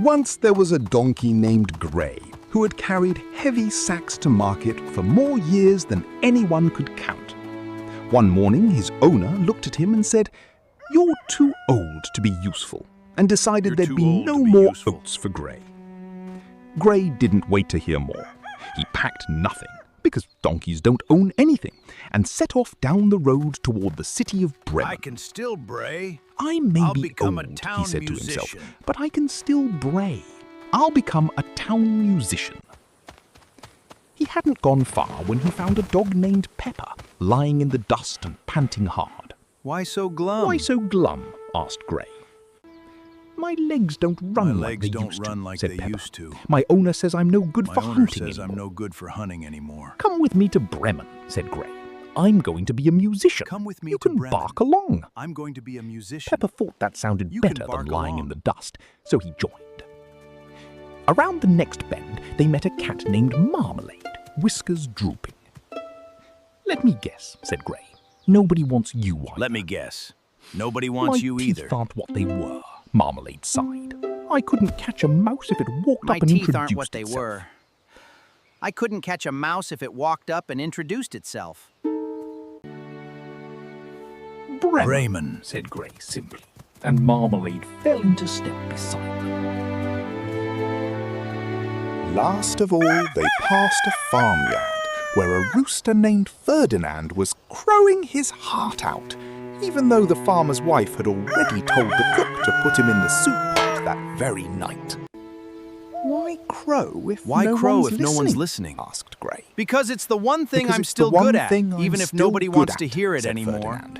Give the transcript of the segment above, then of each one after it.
Once there was a donkey named Gray who had carried heavy sacks to market for more years than anyone could count. One morning, his owner looked at him and said, "You're too old to be useful," and decided there'd be no more oats for Gray. Gray didn't wait to hear more. He packed nothing, because donkeys don't own anything, and set off down the road toward the city of Bremen. I can still bray. I may I'll be become old, a town he said to musician. himself, but I can still bray. I'll become a town musician. He hadn't gone far when he found a dog named Pepper lying in the dust and panting hard. Why so glum? "Why so glum?" asked Gray. "My legs don't run like they said Pepper. used to. My owner says I'm no good My for owner hunting says I'm anymore." no good for hunting anymore. "Come with me to Bremen," said Gray. "I'm going to be a musician. Come with me You to can Bremen. bark along." I'm going to be a musician. Pepper thought that sounded You can better than bark lying in along. the dust, so he joined. Around the next bend, they met a cat named Marmalade, whiskers drooping. "Let me guess," said Gray. "Nobody wants you either." Let me guess. Nobody wants you My teeth either. aren't what they were," Marmalade sighed. "I couldn't catch a mouse if it walked My up and teeth introduced aren't what they itself." were. I couldn't catch a mouse if it walked up and introduced itself. Bremen, said Gray simply, and Marmalade fell into step beside them. Last of all, they passed a farmyard where a rooster named Ferdinand was crowing his heart out, even though the farmer's wife had already told the cook to put him in the soup pot that very night. "Why crow if no one's listening?" asked Gray. Because it's the one thing "Because I'm it's still the one good at, thing I'm even if still nobody good wants to at," hear it said anymore. Ferdinand.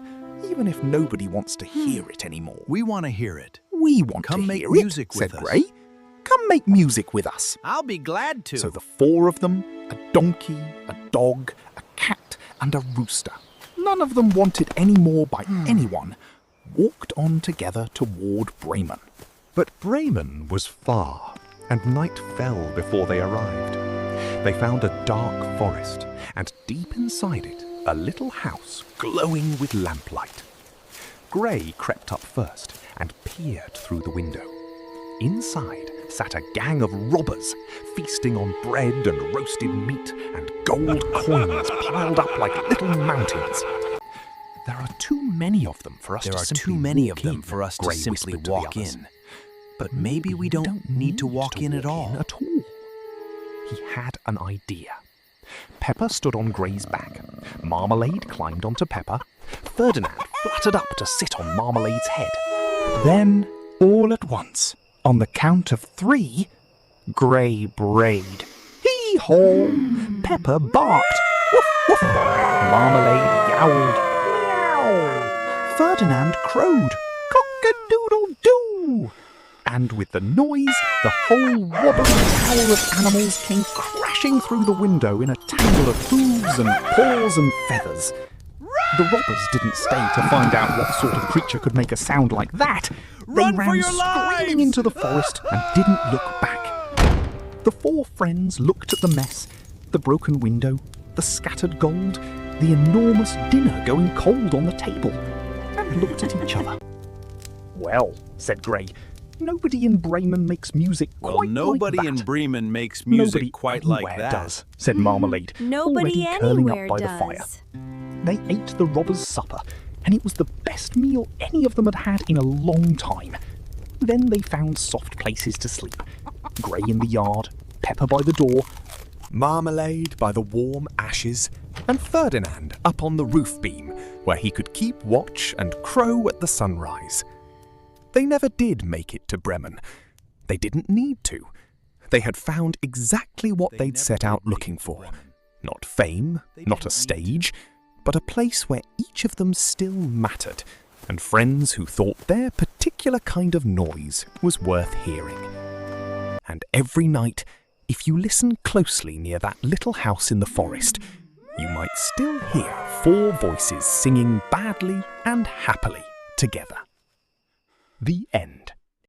"Even if nobody wants to hear it anymore." We want to hear it. "We want Come to make hear music it," with said us. Gray. "Come make music with us." I'll be glad to. So the four of them, a donkey, a dog, a cat, and a rooster, none of them wanted any more by anyone, walked on together toward Bremen. But Bremen was far, and night fell before they arrived. They found a dark forest, and deep inside it, a little house glowing with lamplight. Gray crept up first and peered through the window. Inside sat a gang of robbers, feasting on bread and roasted meat and gold coins piled up like little mountains. "There are too many of them for us There to are simply too many walk of them in," for us to Gray simply whispered to the walk others. in. But maybe we don't need to walk in at all. He had an idea. Pepper stood on Gray's back. Marmalade climbed onto Pepper. Ferdinand fluttered up to sit on Marmalade's head. Then, all at once, on the count of 3, Gray brayed. "Hee-haw!" Pepper barked. "Woof, woof!" Marmalade yowled. "Meow!" Ferdinand crowed. "Cock-a-doodle-doo!" And with the noise, the whole wobbly tower of animals came crashing through the window in a tangle of hooves and paws and feathers. The robbers didn't stay to find out what sort of creature could make a sound like that. Run They for ran your lives! screaming into the forest and didn't look back. The 4 friends looked at the mess, the broken window, the scattered gold, the enormous dinner going cold on the table, and looked at each other. "Well," said Gray, "nobody in Bremen makes music Well, quite nobody like in that." Bremen makes music "Nobody quite like anywhere that. does," said Marmalade, Nobody already curling anywhere up by does. the fire. They ate the robbers' supper, and it was the best meal any of them had had in a long time. Then they found soft places to sleep. Gray in the yard, Pepper by the door, Marmalade by the warm ashes, and Ferdinand up on the roof beam, where he could keep watch and crow at the sunrise. They never did make it to Bremen. They didn't need to. They had found exactly what they'd set out looking for. Not fame, not a stage, but a place where each of them still mattered, and friends who thought their particular kind of noise was worth hearing. And every night, if you listen closely near that little house in the forest, you might still hear 4 voices singing badly and happily together. The end.